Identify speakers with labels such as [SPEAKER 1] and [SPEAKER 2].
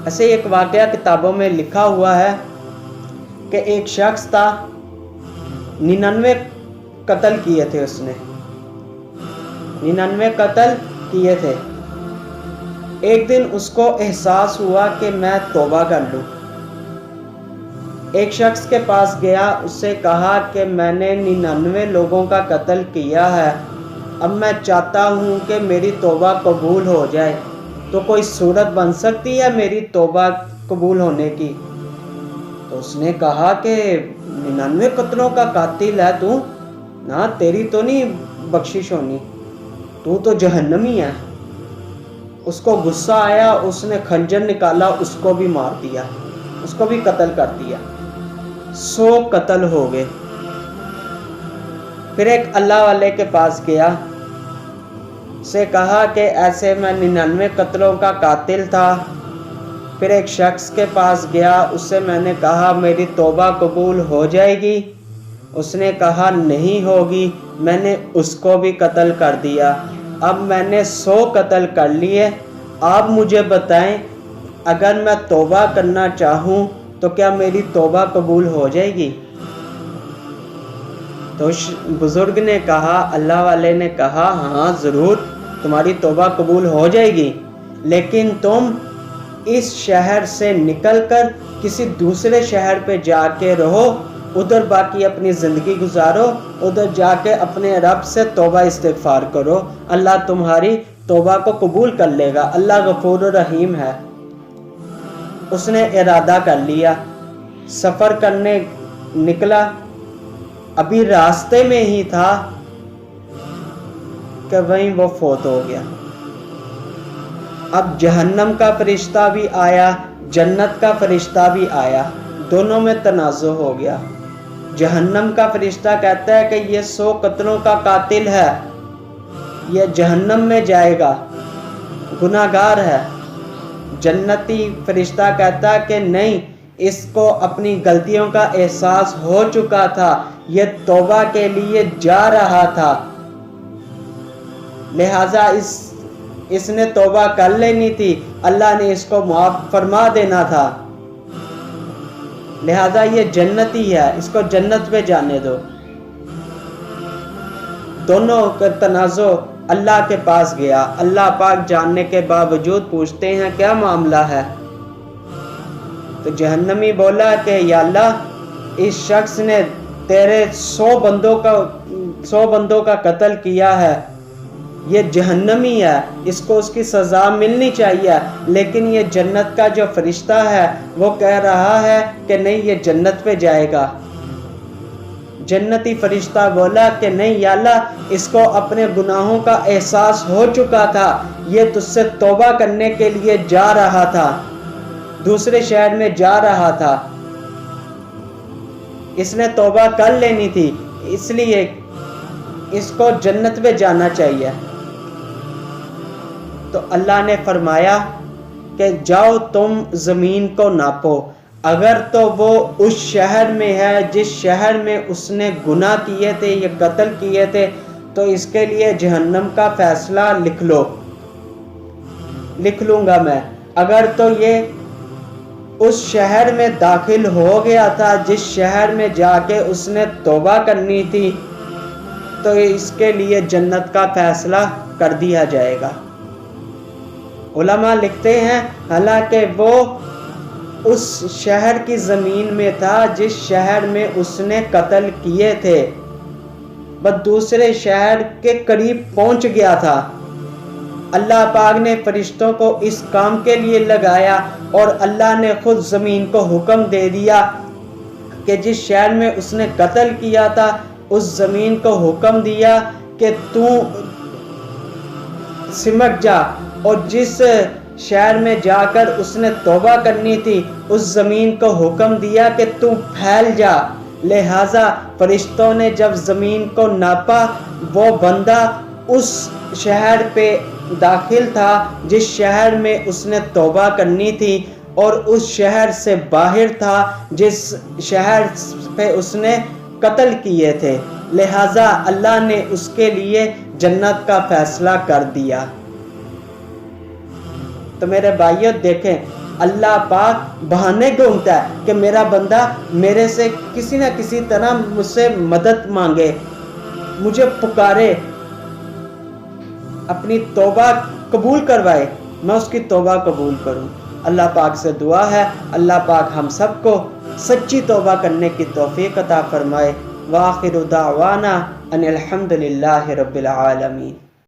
[SPEAKER 1] ایسے ایک واقعہ کتابوں میں لکھا ہوا ہے کہ ایک شخص تھا، 99 قتل کیے تھے، اس نے 99 قتل کیے تھے۔ ایک دن اس کو احساس ہوا کہ میں توبہ کر لوں۔ ایک شخص کے پاس گیا، اس سے کہا کہ میں نے 99 لوگوں کا قتل کیا ہے، اب میں چاہتا ہوں کہ میری توبہ قبول ہو جائے، تو کوئی صورت بن سکتی ہے میری توبہ قبول ہونے کی؟ تو اس نے کہا کہ 99 قتلوں کا قاتل ہے تو نہ، تیری تو نہیں بخشش ہونی، تو جہنمی ہے۔ اس کو غصہ آیا، اس نے خنجر نکالا، اس کو بھی مار دیا، اس کو بھی قتل کر دیا۔ 100 قتل ہو گئے۔ پھر ایک اللہ والے کے پاس گیا، سے کہا کہ ایسے میں 99 قتلوں کا قاتل تھا۔ پھر ایک شخص کے پاس گیا، اس سے میں نے کہا میری توبہ قبول ہو جائے گی؟ اس نے کہا نہیں ہوگی، میں نے اس کو بھی قتل کر دیا، اب میں نے 100 قتل کر لیے۔ آپ مجھے بتائیں، اگر میں توبہ کرنا چاہوں تو کیا میری توبہ قبول ہو جائے گی؟ تو بزرگ نے کہا، اللہ والے نے کہا ہاں ضرور تمہاری توبہ قبول ہو جائے گی، لیکن تم اس شہر سے نکل کر کسی دوسرے شہر پہ جا کے رہو، ادھر باقی اپنی زندگی گزارو، ادھر جا کے اپنے رب سے توبہ استغفار کرو، اللہ تمہاری توبہ کو قبول کر لے گا، اللہ غفور و رحیم ہے۔ اس نے ارادہ کر لیا، سفر کرنے نکلا، ابھی راستے میں ہی تھا کہ وہیں وہ فوت ہو گیا۔ اب جہنم کا فرشتہ بھی آیا، جنت کا فرشتہ بھی آیا، دونوں میں تنازع ہو گیا۔ جہنم کا فرشتہ کہتا ہے کہ یہ 100 قتلوں کا قاتل ہے، یہ جہنم میں جائے گا، گناہگار ہے۔ جنتی فرشتہ کہتا ہے کہ نہیں، اس کو اپنی غلطیوں کا احساس ہو چکا تھا، یہ توبہ کے لیے جا رہا تھا، لہٰذا اس نے توبہ کر لینی تھی، اللہ نے اس کو معاف فرما دینا تھا، لہٰذا یہ جنتی ہے، اس کو جنت پہ جانے دو۔ دونوں کا تنازع اللہ کے پاس گیا۔ اللہ پاک جاننے کے باوجود پوچھتے ہیں کیا معاملہ ہے؟ تو جہنمی بولا کہ یا اللہ، اس شخص نے تیرے 100 بندوں کا قتل کیا ہے، یہ جہنمی ہے، اس کو اس کی سزا ملنی چاہیے، لیکن یہ جنت کا جو فرشتہ ہے وہ کہہ رہا ہے کہ نہیں، یہ جنت پہ جائے گا۔ جنتی فرشتہ بولا کہ نہیں یا اللہ، اس کو اپنے گناہوں کا احساس ہو چکا تھا، یہ تجھ سے توبہ کرنے کے لیے جا رہا تھا، دوسرے شہر میں جا رہا تھا، اس نے توبہ کر لینی تھی، اس لیے اس کو جنت میں جانا چاہیے۔ تو اللہ نے فرمایا کہ جاؤ تم زمین کو ناپو، اگر تو وہ اس شہر میں ہے جس شہر میں اس نے گناہ کیے تھے، یہ قتل کیے تھے، تو اس کے لیے جہنم کا فیصلہ لکھ لوں گا میں۔ اگر تو یہ اس شہر میں داخل ہو گیا تھا جس شہر میں جا کے اس نے توبہ کرنی تھی، تو اس کے لیے جنت کا فیصلہ کر دیا جائے گا۔ علماء لکھتے ہیں حالانکہ وہ اس شہر کی زمین میں تھا جس شہر میں اس نے قتل کیے تھے، بس دوسرے شہر کے قریب پہنچ گیا تھا۔ اللہ پاک نے فرشتوں کو اس کام کے لیے لگایا، اور اللہ نے خود زمین کو حکم دے دیا کہ جس شہر میں اس نے قتل کیا تھا، اس زمین کو حکم دیا کہ تو سمٹ جا، اور جس شہر میں جا کر اس نے توبہ کرنی تھی، اس زمین کو حکم دیا کہ تو پھیل جا۔ لہٰذا فرشتوں نے جب زمین کو ناپا، وہ بندہ اس شہر پہ داخل تھا جس شہر میں اس نے توبہ کرنی تھی، اور اس شہر سے باہر تھا جس شہر پہ اس نے قتل کیے تھے، لہٰذا اللہ نے اس کے لیے جنت کا فیصلہ کر دیا۔ تو میرے بھائیو دیکھیں، اللہ پاک بہانے ڈھونڈتا ہے کہ میرا بندہ میرے سے کسی نہ کسی طرح مجھ سے مدد مانگے، مجھے پکارے، اپنی توبہ قبول کروائے، میں اس کی توبہ قبول کروں۔ اللہ پاک سے دعا ہے اللہ پاک ہم سب کو سچی توبہ کرنے کی توفیق عطا فرمائے۔ وآخر دعوانا ان الحمد للہ رب العالمین۔